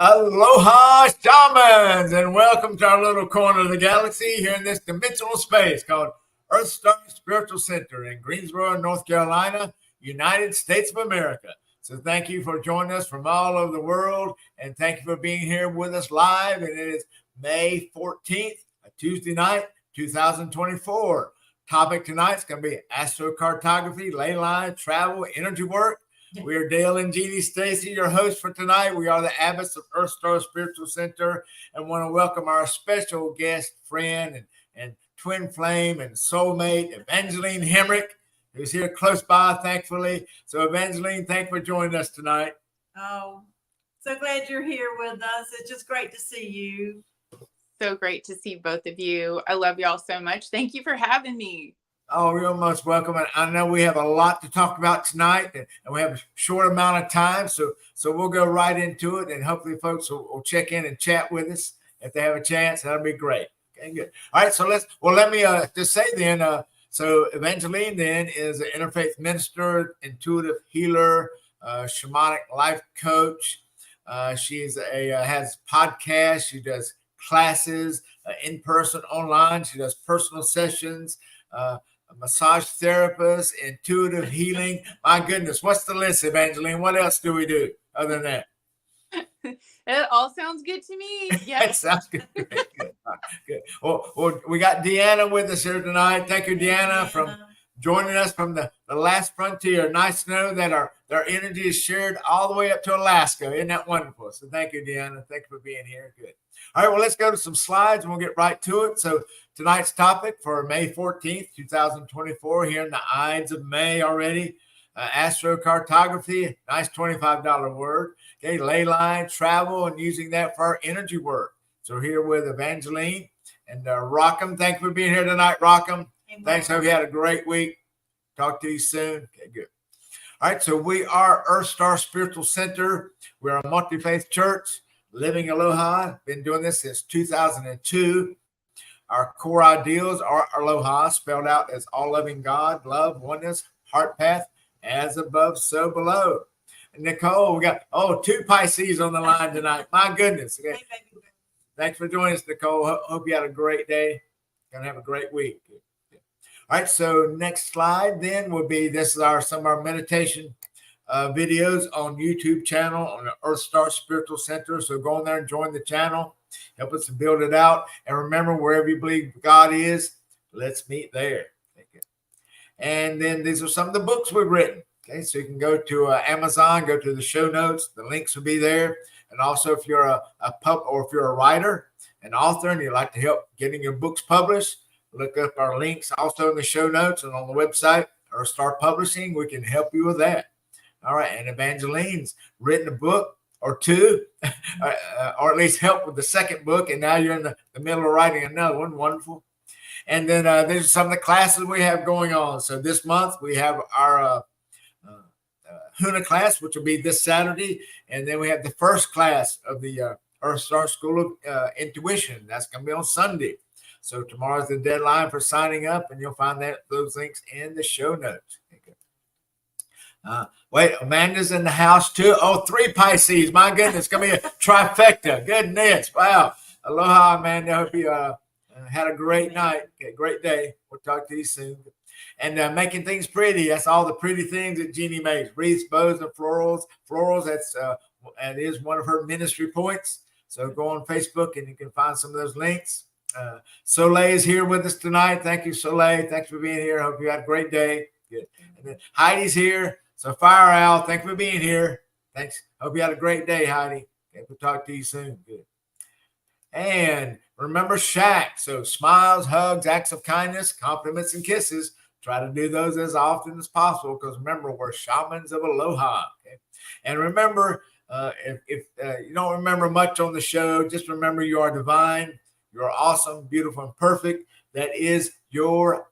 Aloha, Shamans, and welcome to our little corner of the galaxy here in this dimensional space called EarthStar Spiritual Center in Greensboro, North Carolina, United States of America. So thank you for joining us from all over the world, and thank you for being here with us live. And it is May 14th, a Tuesday night, 2024. Topic tonight is going to be astrocartography, ley lines, travel, energy work. We are Dale and Jeanne Stacy, your hosts for tonight. We are the Abbots of EarthStar Spiritual Center, and want to welcome our special guest friend and twin flame and soulmate, Evangeline Hemrick, who's here close by, thankfully. So, Evangeline, thanks for joining us tonight. Oh, so glad you're here with us. It's just great to see you. So great to see both of you. I love y'all so much. Thank you for having me. Oh, you're most welcome. And I know we have a lot to talk about tonight, and we have a short amount of time. So we'll go right into it, and hopefully folks will check in and chat with us if they have a chance. That'll be great. Okay, good. All right. So let me just say then, so Evangeline then is an interfaith minister, intuitive healer, shamanic life coach. She's has podcasts. She does classes in person, online. She does personal sessions. A massage therapist, intuitive healing. My goodness, what's the list, Evangeline? What else do we do other than that? It all sounds good to me. Yeah, It sounds good. Good. Well, we got Deanna with us here tonight. Thank you, Deanna, from joining us from the last frontier. Nice to know that our energy is shared all the way up to Alaska. Isn't that wonderful? So thank you, Deanna. Thank you for being here. Good. All right, well, let's go to some slides and we'll get right to it. So tonight's topic for May 14th, 2024, here in the Ides of May already, astrocartography, nice $25 word. Okay, ley line, travel, and using that for our energy work. So we're here with Evangeline and Rockham. Thank you for being here tonight, Rockham. Thanks. Hope you had a great week. Talk to you soon. Okay, good. All right, so we are EarthStar Spiritual Center. We're a multi-faith church, living Aloha. Been doing this since 2002. Our core ideals are Aloha, spelled out as all-loving God, love, oneness, heart path, as above, so below. And Nicole, we got, two Pisces on the line tonight. My goodness. Okay. Thanks for joining us, Nicole. Hope you had a great day. Going to have a great week. All right, so next slide then will be, this is some of our meditation videos on YouTube channel on the EarthStar Spiritual Center. So go on there and join the channel. Help us to build it out. And remember, wherever you believe God is, let's meet there. Okay. And then these are some of the books we've written. Okay, so you can go to Amazon, go to the show notes. The links will be there. And also, if you're if you're a writer, an author, and you'd like to help getting your books published, look up our links also in the show notes and on the website, EarthStar Publishing. We can help you with that. All right, and Evangeline's written a book or two, or at least help with the second book, and now you're in the middle of writing another one. Wonderful. And then these are some of the classes we have going on. So this month we have our Huna class, which will be this Saturday, and then we have the first class of the EarthStar School of Intuition. That's going to be on Sunday. So tomorrow's the deadline for signing up, and you'll find those links in the show notes. Wait, Amanda's in the house too. Oh, 3 Pisces. My goodness, it's going to be a trifecta. Goodness. Wow. Aloha, Amanda. Hope you had a great night. Okay, great day. We'll talk to you soon. And making things pretty. That's all the pretty things that Jeanne makes. Wreaths, bows, and florals. Florals, that is one of her ministry points. So go on Facebook and you can find some of those links. Soleil is here with us tonight. Thank you, Soleil. Thanks for being here. Hope you had a great day. Good. And then Heidi's here. So Fire Owl, thanks for being here. Thanks. Hope you had a great day, Heidi. Okay, we'll talk to you soon. Good. And remember Shaq. So smiles, hugs, acts of kindness, compliments, and kisses. Try to do those as often as possible because remember, we're shamans of Aloha. Okay? And remember, if you don't remember much on the show, just remember you are divine. You're awesome, beautiful, and perfect. That is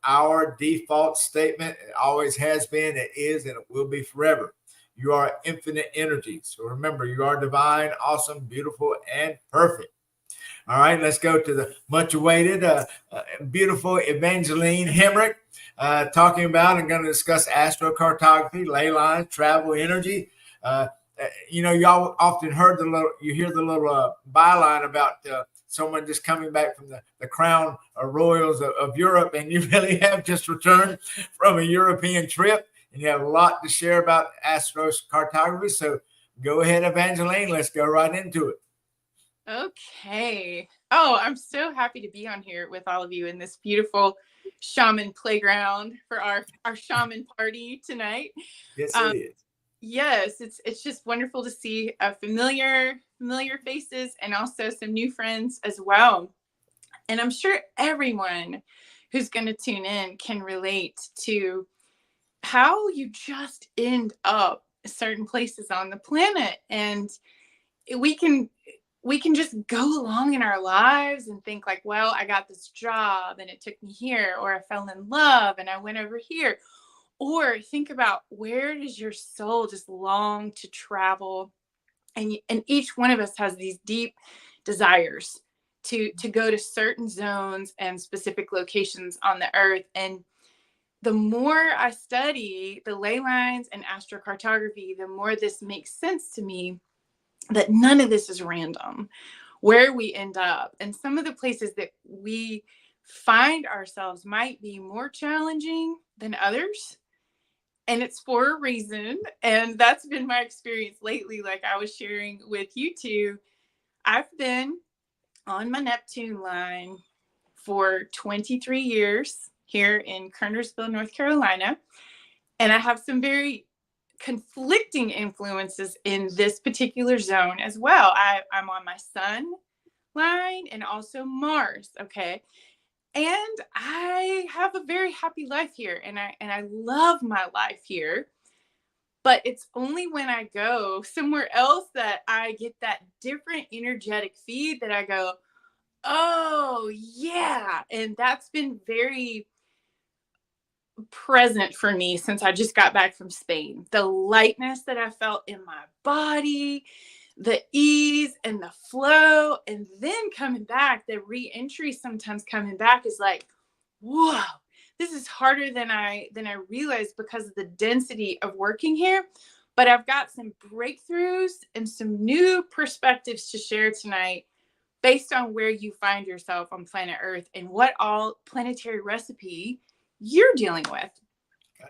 our default statement. It always has been, it is, and it will be forever. You are infinite energy. So remember, you are divine, awesome, beautiful, and perfect. All right, let's go to the much awaited, beautiful Evangeline Hemrick, talking about and going to discuss astrocartography, ley lines, travel, energy. y'all often heard you hear the little byline about someone just coming back from the crown royals of Europe, and you really have just returned from a European trip, and you have a lot to share about astrocartography. So go ahead, Evangeline. Let's go right into it. Okay. Oh, I'm so happy to be on here with all of you in this beautiful shaman playground for our shaman party tonight. Yes, it is. Yes, it's just wonderful to see familiar faces and also some new friends as well. And I'm sure everyone who's going to tune in can relate to how you just end up certain places on the planet. And we can just go along in our lives and think like, well, I got this job and it took me here, or I fell in love and I went over here. Or think about, where does your soul just long to travel? And each one of us has these deep desires to go to certain zones and specific locations on the earth. And the more I study the ley lines and astrocartography, the more this makes sense to me, that none of this is random, where we end up. And some of the places that we find ourselves might be more challenging than others. And it's for a reason. And that's been my experience lately. Like I was sharing with you two, I've been on my Neptune line for 23 years here in Kernersville, North Carolina. And I have some very conflicting influences in this particular zone as well. I'm on my sun line and also Mars. Okay. And I have a very happy life here, and I love my life here. But it's only when I go somewhere else that I get that different energetic feed that I go, oh yeah. And that's been very present for me since I just got back from Spain. The lightness that I felt in my body, the ease and the flow, and then coming back, the re-entry sometimes coming back is like, whoa, this is harder than I realized because of the density of working here. But I've got some breakthroughs and some new perspectives to share tonight based on where you find yourself on planet Earth and what all planetary recipe you're dealing with.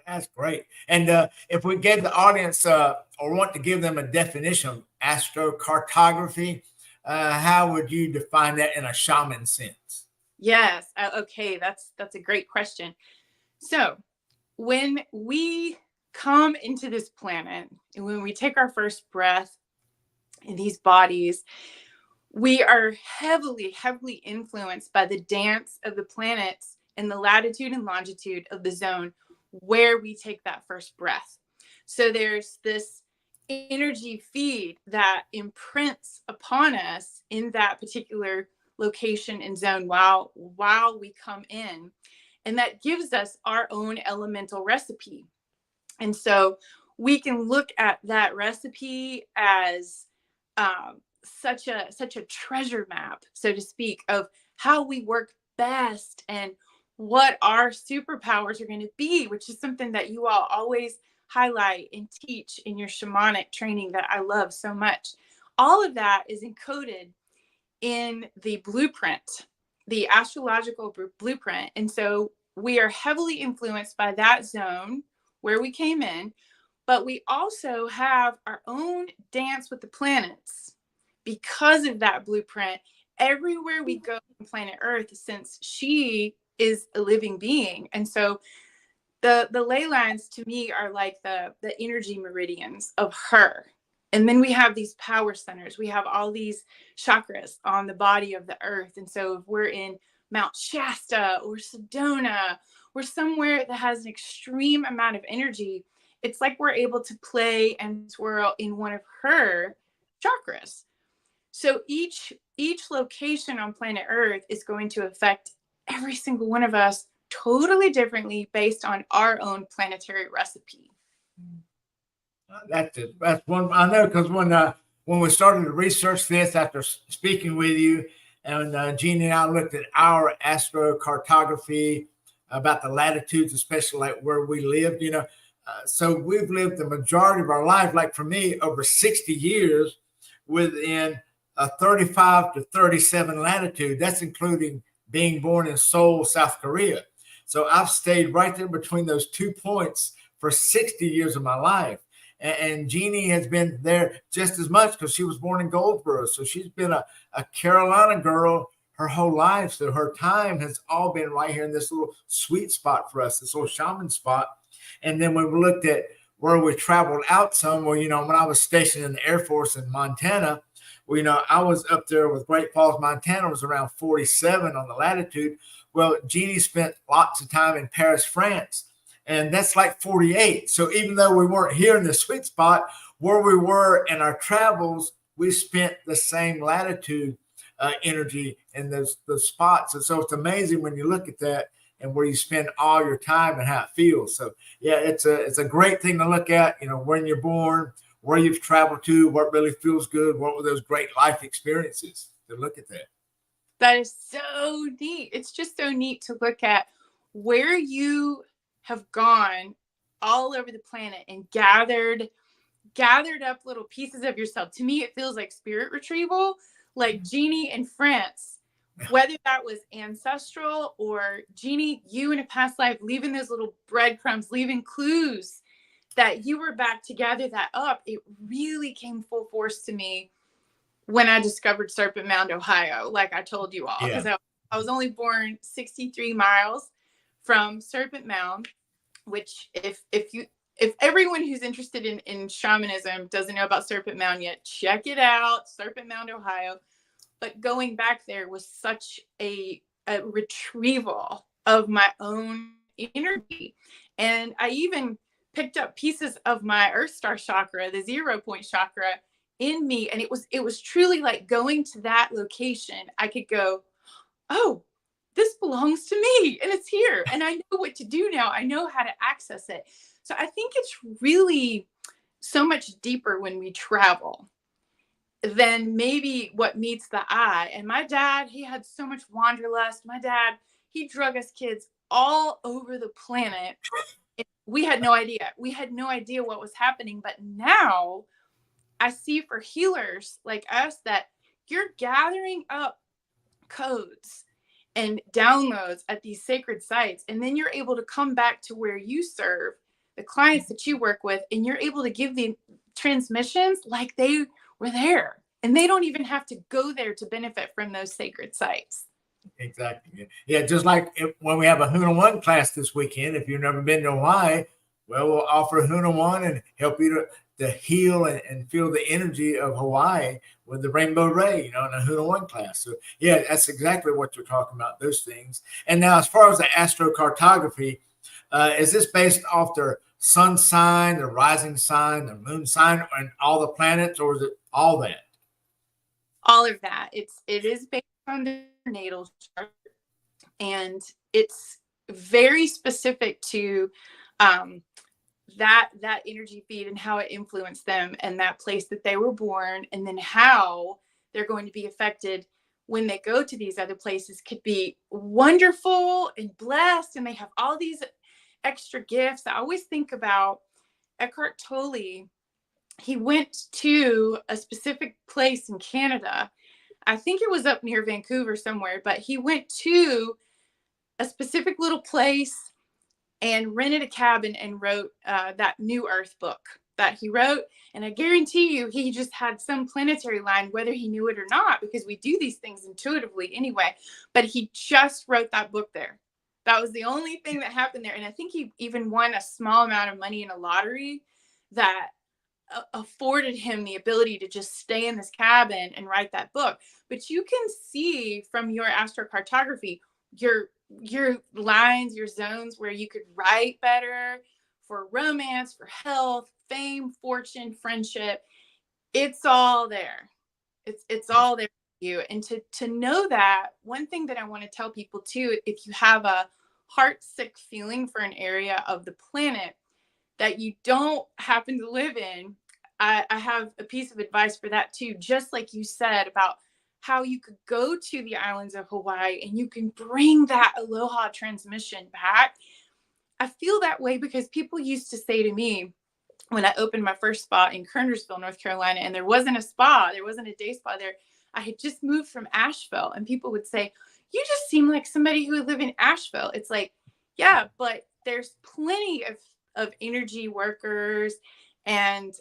That's great. And if we gave the audience or want to give them a definition of astrocartography, how would you define that in a shaman sense? Yes. Okay. That's a great question. So when we come into this planet and when we take our first breath in these bodies, we are heavily influenced by the dance of the planets and the latitude and longitude of the zone where we take that first breath. So there's this energy feed that imprints upon us in that particular location and zone while we come in, and that gives us our own elemental recipe. And so we can look at that recipe as such a treasure map, so to speak, of how we work best and what our superpowers are going to be, which is something that you all always highlight and teach in your shamanic training that I love so much. All of that is encoded in the blueprint, the astrological blueprint. And so we are heavily influenced by that zone where we came in, but we also have our own dance with the planets because of that blueprint everywhere we go on planet Earth, since she is a living being. And so the ley lines to me are like the energy meridians of her. And then we have these power centers. We have all these chakras on the body of the earth. And so if we're in Mount Shasta or Sedona or somewhere that has an extreme amount of energy, it's like we're able to play and swirl in one of her chakras. So each location on planet Earth is going to affect every single one of us totally differently based on our own planetary recipe. That's one I know, because when we started to research this after speaking with you, and Jeanne and I looked at our astrocartography about the latitudes, especially like where we lived, So we've lived the majority of our life, like for me, over 60 years within a 35 to 37 latitude. That's including being born in Seoul, South Korea. So I've stayed right there between those 2 points for 60 years of my life. And Jeannie has been there just as much because she was born in Goldsboro. So she's been a Carolina girl her whole life. So her time has all been right here in this little sweet spot for us, this little shaman spot. And then when we looked at where we traveled out some, well, when I was stationed in the Air Force in Montana, well, I was up there with Great Falls, Montana, was around 47 on the latitude. Well, Jeannie spent lots of time in Paris, France, and that's like 48. So even though we weren't here in the sweet spot, where we were in our travels, we spent the same latitude energy in those spots. And so it's amazing when you look at that and where you spend all your time and how it feels. So yeah, it's a great thing to look at, when you're born, where you've traveled to, what really feels good, what were those great life experiences, to look at that. That is so neat. It's just so neat to look at where you have gone all over the planet and gathered up little pieces of yourself. To me, it feels like spirit retrieval, like Jeannie in France, whether that was ancestral or Jeannie, you in a past life, leaving those little breadcrumbs, leaving clues that you were back to gather that up. It really came full force to me when I discovered Serpent Mound, Ohio, like I told you all, because I was only born 63 miles from Serpent Mound, which if everyone who's interested in shamanism doesn't know about Serpent Mound yet, check it out, Serpent Mound, Ohio. But going back there was such a retrieval of my own energy. And I even picked up pieces of my EarthStar chakra, the 0 point chakra, in me. And it was truly like going to that location. I could go, oh, this belongs to me and it's here. And I know what to do now. I know how to access it. So I think it's really so much deeper when we travel than maybe what meets the eye. And my dad, he had so much wanderlust. My dad, he drug us kids all over the planet. We had no idea. We had no idea what was happening. But now I see for healers like us that you're gathering up codes and downloads at these sacred sites. And then you're able to come back to where you serve the clients that you work with, and you're able to give the transmissions like they were there. And they don't even have to go there to benefit from those sacred sites. Exactly. Yeah, just like when we have a Huna One class this weekend, if you've never been to Hawaii, well, we'll offer Huna One and help you to heal and feel the energy of Hawaii with the Rainbow Ray, in a Huna One class. So yeah, that's exactly what you're talking about, those things. And now as far as the astrocartography, is this based off their sun sign, the rising sign, the moon sign, and all the planets, or is it all that? All of that. It is based on the natal chart, and it's very specific to that energy feed and how it influenced them and that place that they were born, and then how they're going to be affected when they go to these other places could be wonderful and blessed, and they have all these extra gifts. I always think about Eckhart Tolle. He went to a specific place in Canada. I think it was up near Vancouver somewhere, but he went to a specific little place and rented a cabin and wrote that New Earth book that he wrote. And I guarantee you, he just had some planetary line, whether he knew it or not, because we do these things intuitively anyway. But he just wrote that book there. That was the only thing that happened there. And I think he even won a small amount of money in a lottery that afforded him the ability to just stay in this cabin and write that book. But you can see from your astrocartography, your lines, your zones where you could write better for romance, for health, fame, fortune, friendship. It's all there. It's all there for you. And to know that, one thing that I want to tell people too, if you have a heart-sick feeling for an area of the planet that you don't happen to live in, I have a piece of advice for that too. Just like you said about how you could go to the islands of Hawaii and you can bring that Aloha transmission back. I feel that way because people used to say to me when I opened my first spa in Kernersville, North Carolina, and there wasn't a spa, there wasn't a day spa there. I had just moved from Asheville, and people would say, "You just seem like somebody who would live in Asheville." It's like, yeah, but there's plenty of energy workers and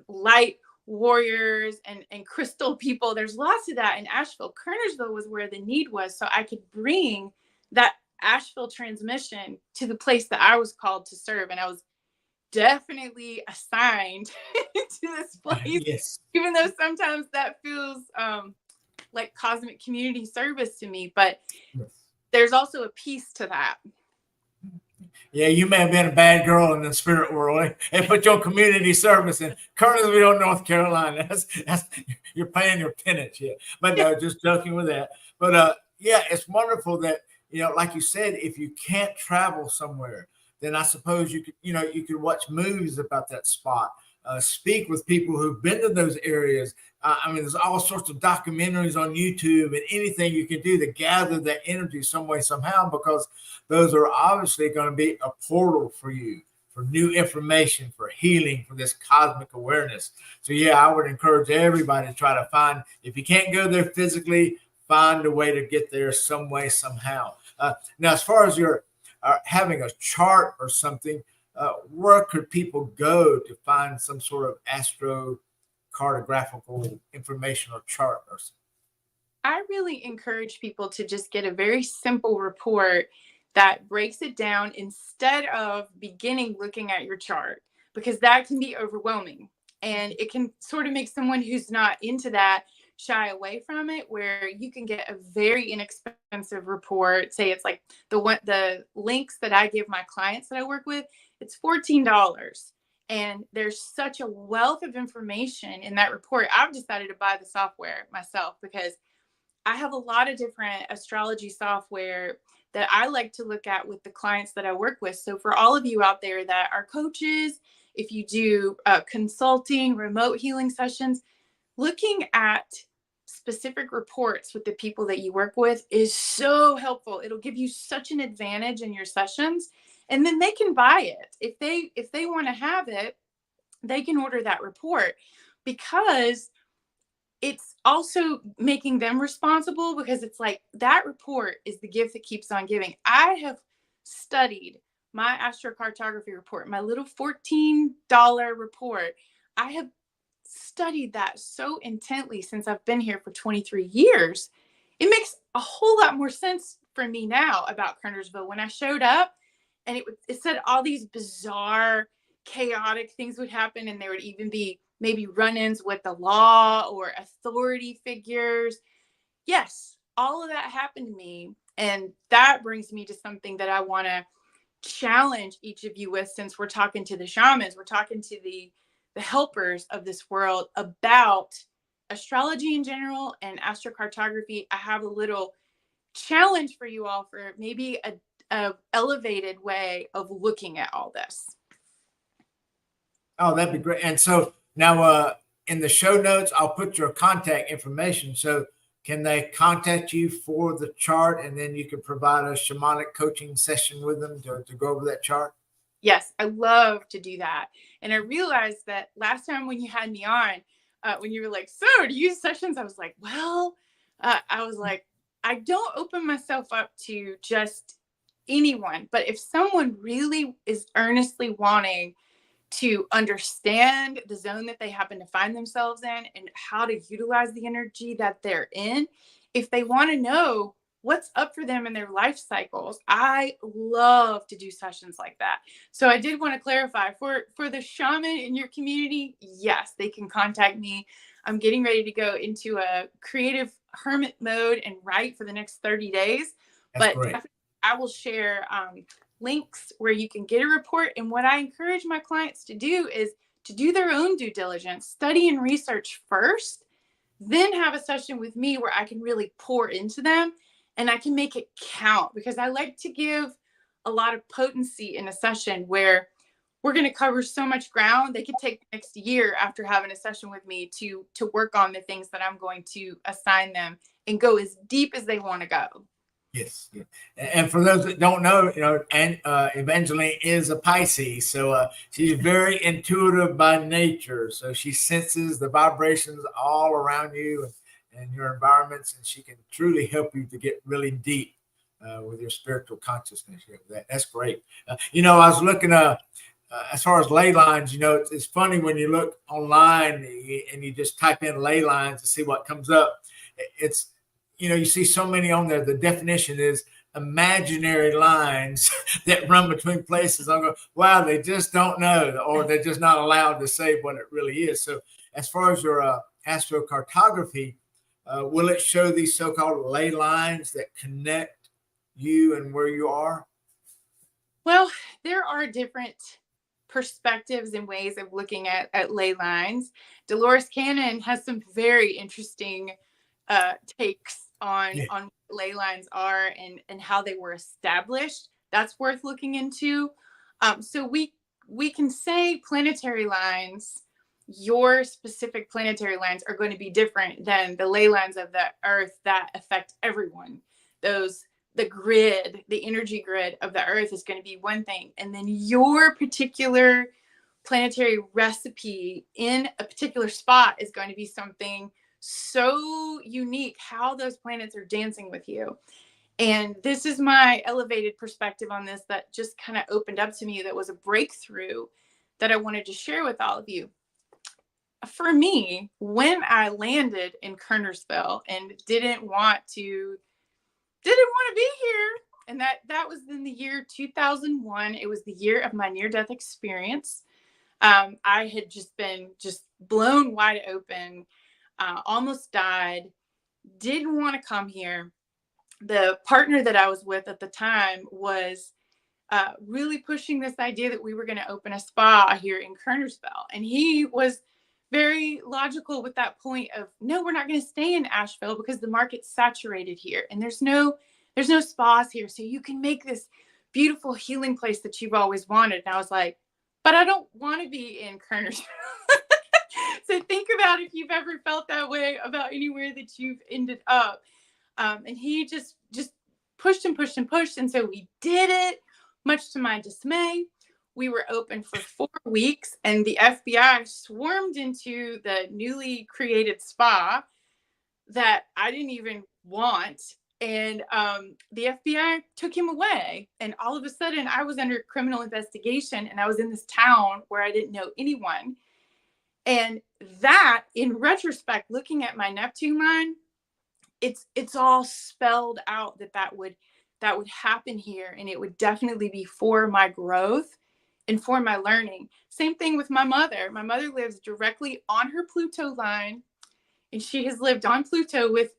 light warriors and crystal people. There's lots of that in Asheville. Kernersville was where the need was, so I could bring that Asheville transmission to the place that I was called to serve. And I was definitely assigned to this place, Yes. even though sometimes that feels like cosmic community service to me. But there's also a piece to that. Yeah, you may have been a bad girl in the spirit world and put your community service in Kernersville, North Carolina. That's you're paying your penance, yeah. But no, just joking with that. But yeah, it's wonderful that, like you said, if you can't travel somewhere, then I suppose you could watch movies about that spot, speak with people who've been to those areas. I mean, there's all sorts of documentaries on YouTube and anything you can do to gather that energy some way, somehow, because those are obviously going to be a portal for you, for new information, for healing, for this cosmic awareness. So yeah, I would encourage everybody to try to find, if you can't go there physically, find a way to get there some way, somehow. Now, as far as your having a chart or something, where could people go to find some sort of astrocartographical information or chart or something? I really encourage people to just get a very simple report that breaks it down instead of beginning looking at your chart, because that can be overwhelming and it can sort of make someone who's not into that shy away from it, where you can get a very inexpensive report. Say it's like the links that I give my clients that I work with, it's $14. And there's such a wealth of information in that report. I've decided to buy the software myself because I have a lot of different astrology software that I like to look at with the clients that I work with. So for all of you out there that are coaches, if you do consulting, remote healing sessions, looking at specific reports with the people that you work with is so helpful. It'll give you such an advantage in your sessions, and then they can buy it. If they want to have it, they can order that report, because it's also making them responsible, because it's like that report is the gift that keeps on giving. I have studied my astrocartography report, my little $14 report. I have studied that so intently since I've been here for 23 years. It makes a whole lot more sense for me now about Kernersville. When I showed up and it said all these bizarre, chaotic things would happen, and there would even be maybe run-ins with the law or authority figures. Yes, all of that happened to me. And that brings me to something that I want to challenge each of you with, since we're talking to the shamans, we're talking to the helpers of this world about astrology in general and astrocartography. I have a little challenge for you all for maybe a elevated way of looking at all this. Oh, that'd be great. And so now in the show notes, I'll put your contact information. So can they contact you for the chart, and then you can provide a shamanic coaching session with them to go over that chart? Yes, I love to do that. And I realized that last time when you had me on, when you were like, "So do you use sessions?" I was like, well, I don't open myself up to just anyone. But if someone really is earnestly wanting to understand the zone that they happen to find themselves in and how to utilize the energy that they're in, if they want to know what's up for them in their life cycles, I love to do sessions like that. So I did want to clarify for the shaman in your community, yes, they can contact me. I'm getting ready to go into a creative hermit mode and write for the next 30 days. That's but great. I will share links where you can get a report. And what I encourage my clients to do is to do their own due diligence, study and research first, then have a session with me where I can really pour into them and I can make it count, because I like to give a lot of potency in a session where we're going to cover so much ground. They could take the next year after having a session with me to work on the things that I'm going to assign them and go as deep as they want to go. Yes, yeah. And for those that don't know, and Evangeline is a Pisces, so she's very intuitive by nature. So she senses the vibrations all around you and your environments, and she can truly help you to get really deep with your spiritual consciousness. That's great. I was looking as far as ley lines. It's funny when you look online and you just type in ley lines to see what comes up. It's you see so many on there. The definition is imaginary lines that run between places. I go, wow, they just don't know, or they're just not allowed to say what it really is. So, as far as your astrocartography, will it show these so-called ley lines that connect you and where you are? Well, there are different perspectives and ways of looking at ley lines. Dolores Cannon has some very interesting takes on what ley lines are and how they were established. That's worth looking into. So we can say planetary lines, your specific planetary lines are going to be different than the ley lines of the Earth that affect everyone. The grid, the energy grid of the Earth is going to be one thing. And then your particular planetary recipe in a particular spot is going to be something so unique, how those planets are dancing with you. And this is my elevated perspective on this that just kind of opened up to me. That was a breakthrough that I wanted to share with all of you. For me, when I landed in Kernersville and didn't want to be here, and that was in the year 2001. It was the year of my near-death experience. I had just been blown wide open, almost died, didn't want to come here. The partner that I was with at the time was really pushing this idea that we were going to open a spa here in Kernersville. And he was very logical with that point of, no, we're not going to stay in Asheville because the market's saturated here. And there's no spas here. So you can make this beautiful healing place that you've always wanted. And I was like, but I don't want to be in Kernersville. So think about if you've ever felt that way about anywhere that you've ended up. And he just pushed and pushed and pushed. And so we did it, much to my dismay. We were open for 4 weeks and the FBI swarmed into the newly created spa that I didn't even want. And the FBI took him away. And all of a sudden I was under criminal investigation and I was in this town where I didn't know anyone. And that, in retrospect, looking at my Neptune line, it's all spelled out that would happen here. And it would definitely be for my growth and for my learning. Same thing with my mother. My mother lives directly on her Pluto line. And she has lived on Pluto with,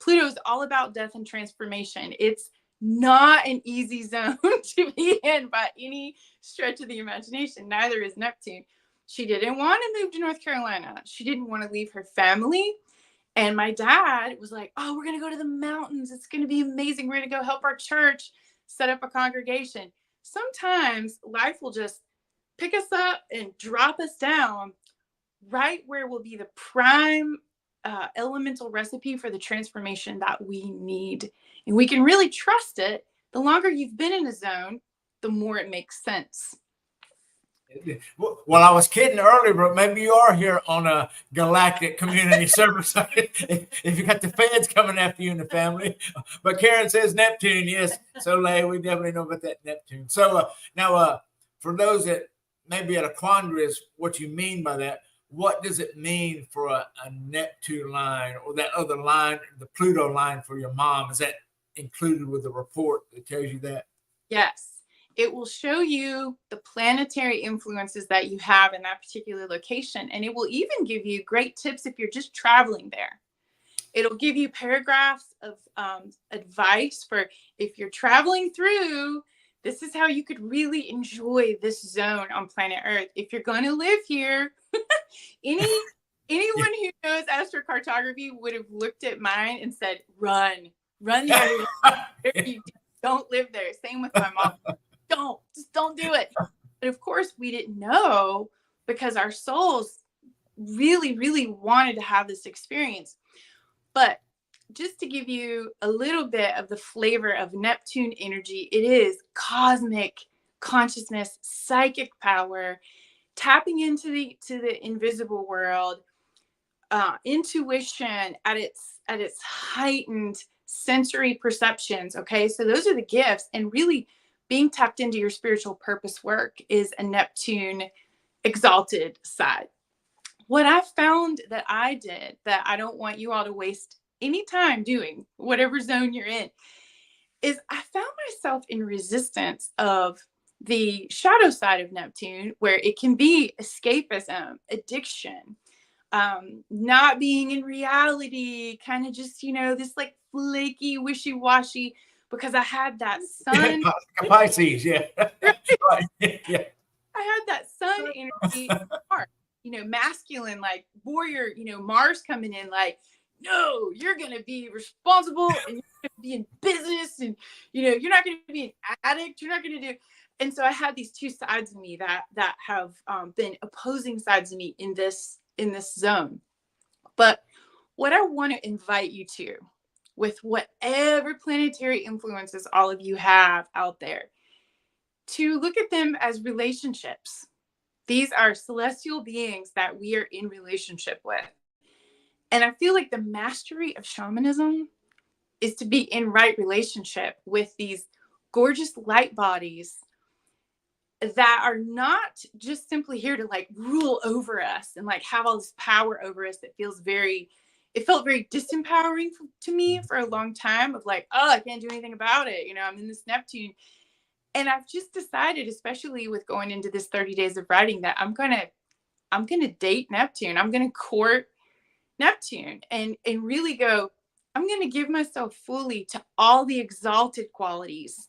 Pluto's all about death and transformation. It's not an easy zone to be in by any stretch of the imagination. Neither is Neptune. She didn't want to move to North Carolina. She didn't want to leave her family. And my dad was like, oh, we're going to go to the mountains. It's going to be amazing. We're going to go help our church set up a congregation. Sometimes life will just pick us up and drop us down right where will be the prime elemental recipe for the transformation that we need. And we can really trust it. The longer you've been in a zone, the more it makes sense. Well, I was kidding earlier, but maybe you are here on a galactic community service if you got the feds coming after you and the family. But Karen says Neptune, yes. So, Ley, we definitely know about that Neptune. So now, for those that may be at a quandary is what you mean by that, what does it mean for a Neptune line or that other line, the Pluto line for your mom? Is that included with the report that tells you that? Yes. It will show you the planetary influences that you have in that particular location. And it will even give you great tips if you're just traveling there. It'll give you paragraphs of advice for if you're traveling through, this is how you could really enjoy this zone on planet Earth. If you're going to live here, anyone who knows astrocartography would have looked at mine and said, run there. You don't live there. Same with my mom. Don't do it. But of course we didn't know because our souls really, really wanted to have this experience. But just to give you a little bit of the flavor of Neptune energy, it is cosmic consciousness, psychic power, tapping into the invisible world, intuition at its heightened sensory perceptions. Okay, so those are the gifts, and really being tapped into your spiritual purpose work is a Neptune exalted side. What I found that I did, that I don't want you all to waste any time doing, whatever zone you're in, is I found myself in resistance of the shadow side of Neptune, where it can be escapism, addiction, not being in reality, kind of just, this like flaky, wishy-washy, because I had that sun. Pisces, yeah. Right. Yeah. I had that sun energy, masculine, like warrior, Mars coming in like, no, you're going to be responsible and you're going to be in business, and, you're not going to be an addict. You're not going to do. And so I had these two sides of me that have been opposing sides of me in this zone. But what I want to invite you to, with whatever planetary influences all of you have out there, to look at them as relationships. These are celestial beings that we are in relationship with. And I feel like the mastery of shamanism is to be in right relationship with these gorgeous light bodies that are not just simply here to like rule over us and like have all this power over us. It felt very disempowering to me for a long time, of like, oh, I can't do anything about it. I'm in this Neptune. And I've just decided, especially with going into this 30 days of writing, that I'm going to date Neptune. I'm going to court Neptune and really go, I'm going to give myself fully to all the exalted qualities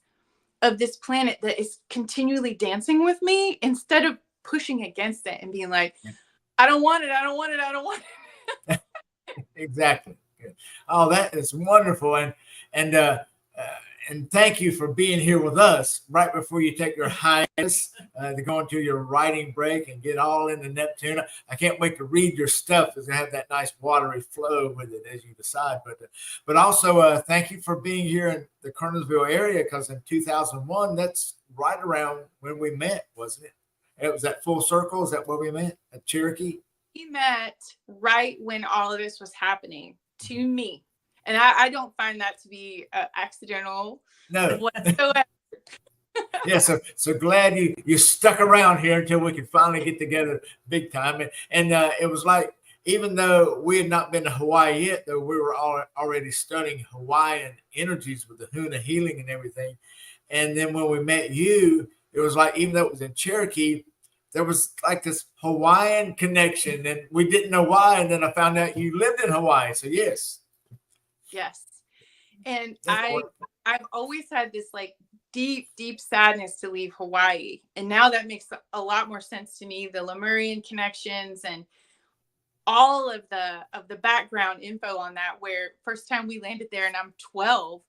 of this planet that is continually dancing with me, instead of pushing against it and being like, I don't want it. I don't want it. I don't want it. Exactly. Oh, that is wonderful. And thank you for being here with us right before you take your hiatus to go into your writing break and get all into Neptune. I can't wait to read your stuff, as I have that nice watery flow with it as you decide. But also thank you for being here in the Kernersville area, because in 2001, that's right around when we met, wasn't it? It was that full circle. Is that where we met at Cherokee? We met right when all of this was happening to me. And I don't find that to be accidental. No. Whatsoever. Yeah, so glad you stuck around here until we could finally get together big time. And it was like, even though we had not been to Hawaii yet, though we were already studying Hawaiian energies with the Huna healing and everything. And then when we met you, it was like, even though it was in Cherokee, there was like this Hawaiian connection, and we didn't know why. And then I found out you lived in Hawaii. So yes. Yes. And I've always had this like deep, deep sadness to leave Hawaii. And now that makes a lot more sense to me. The Lemurian connections and all of the background info on that, where first time we landed there and I'm 12,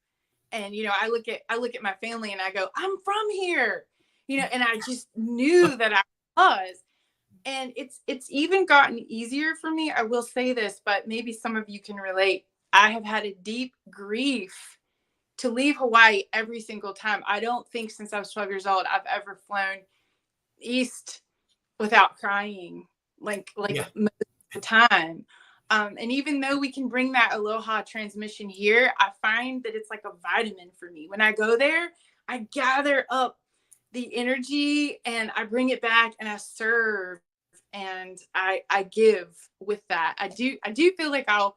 and I look at my family and I go, I'm from here, and I just knew that I was. And it's even gotten easier for me. I will say this, but maybe some of you can relate. I have had a deep grief to leave Hawaii every single time. I don't think since I was 12 years old, I've ever flown east without crying, like Yeah. most of the time. And even though we can bring that Aloha transmission here, I find that it's like a vitamin for me. When I go there, I gather up the energy and I bring it back and I serve and I give with that. I do feel like I'll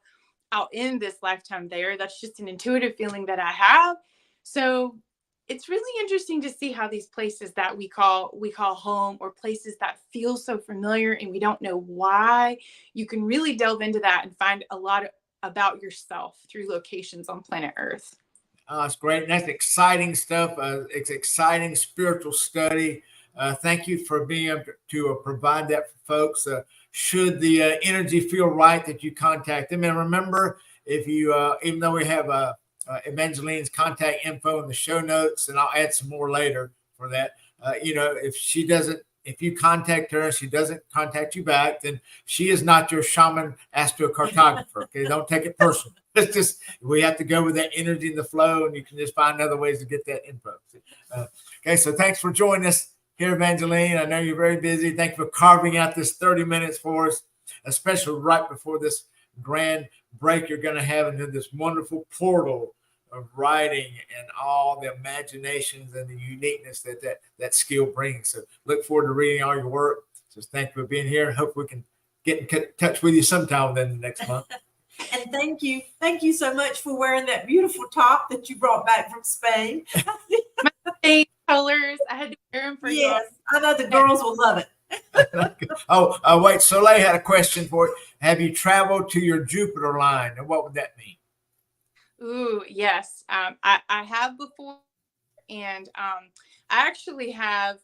end this lifetime there. That's just an intuitive feeling that I have. So it's really interesting to see how these places that we call home, or places that feel so familiar and we don't know why, you can really delve into that and find a lot about yourself through locations on planet Earth. It's great. And that's exciting stuff. It's exciting spiritual study. Thank you for being able to provide that for folks. Should the energy feel right, that you contact them. And remember, if you, even though we have Evangeline's contact info in the show notes, and I'll add some more later for that, if she doesn't if you contact her and she doesn't contact you back, then she is not your shaman astrocartographer. Okay, don't take it personal. It's just we have to go with that energy and the flow, and you can just find other ways to get that info. Okay, so thanks for joining us here, Evangeline. I know you're very busy. Thank you for carving out this 30 minutes for us, especially right before this grand break you're going to have into this wonderful portal of writing and all the imaginations and the uniqueness that skill brings. So look forward to reading all your work. So thank you for being here. Hope we can get in touch with you sometime within the next month. And thank you so much for wearing that beautiful top that you brought back from Spain. Same colors. I had to wear them for you. Yes, I know the girls will love it. Oh, wait. Soleil had a question for you. Have you traveled to your Jupiter line? And what would that mean? Ooh, yes. I have before. And I actually have,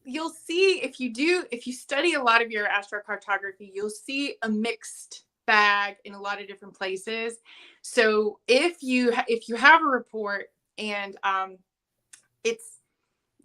you'll see if you study a lot of your astrocartography, you'll see a mixed bag in a lot of different places. So if you have a report and it's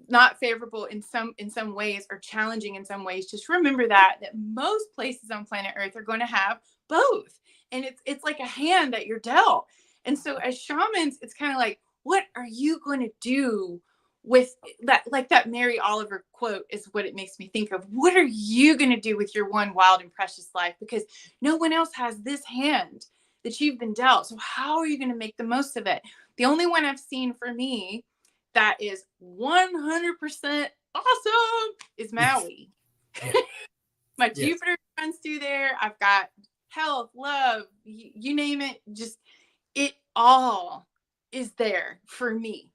not favorable in some ways or challenging in some ways, just remember that most places on planet Earth are going to have both. And it's like a hand that you're dealt. And so as shamans, it's kind of like, what are you going to do with that? Like that Mary Oliver quote is what it makes me think of. What are you going to do with your one wild and precious life? Because no one else has this hand that you've been dealt. So how are you going to make the most of it? The only one I've seen for me that is 100% awesome is Maui. My Jupiter runs through there. I've got health, love, you name it. Just it all is there for me.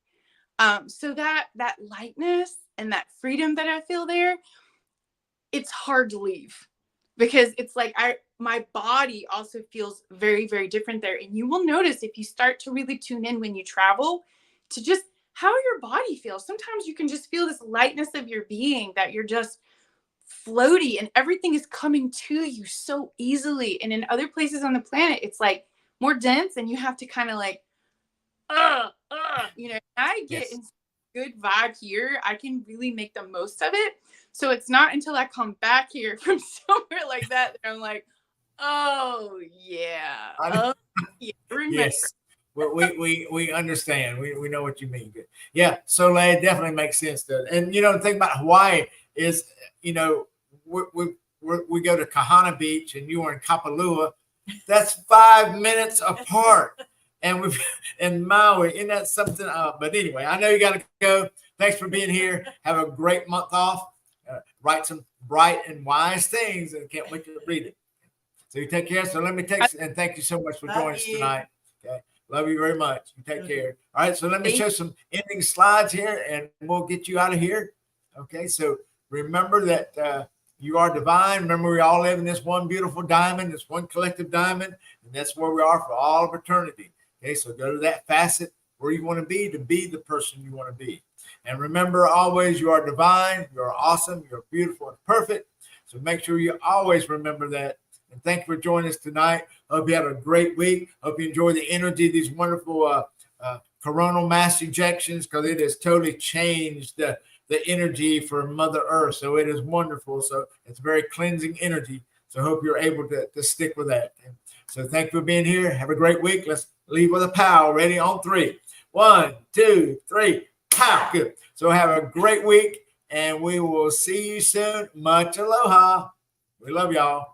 So that lightness and that freedom that I feel there, it's hard to leave because it's like my body also feels very, very different there. And you will notice if you start to really tune in when you travel to just how your body feels. Sometimes you can just feel this lightness of your being that you're just floaty and everything is coming to you so easily. And in other places on the planet, it's like more dense and you have to kind of like, I get in good vibe here. I can really make the most of it. So it's not until I come back here from somewhere like that I'm like, oh yeah. Remember. Yes. Well, we understand. We know what you mean. Yeah. So it definitely makes sense. And the thing about Hawaii is, we go to Kahana Beach and you are in Kapalua. That's 5 minutes apart. And we've in Maui, isn't that something? But anyway, I know you got to go. Thanks for being here. Have a great month off. Write some bright and wise things, and can't wait to read it. So you take care. So let me and thank you so much for joining us tonight. Okay, love you very much. You take care. All right. So let me show some ending slides here, and we'll get you out of here. Okay. So remember that you are divine. Remember, we all live in this one beautiful diamond, this one collective diamond, and that's where we are for all of eternity. Okay, so go to that facet where you want to be the person you want to be. And remember always, you are divine, you are awesome, you're beautiful and perfect. So make sure you always remember that. And thank you for joining us tonight. Hope you have a great week. Hope you enjoy the energy of these wonderful coronal mass ejections, because it has totally changed the energy for Mother Earth. So it is wonderful. So it's very cleansing energy. So I hope you're able to stick with that. And so thank you for being here. Have a great week. Let's leave with a pow. Ready on 3. 1, 2, 3. Pow. Good. So have a great week, and we will see you soon. Much aloha. We love y'all.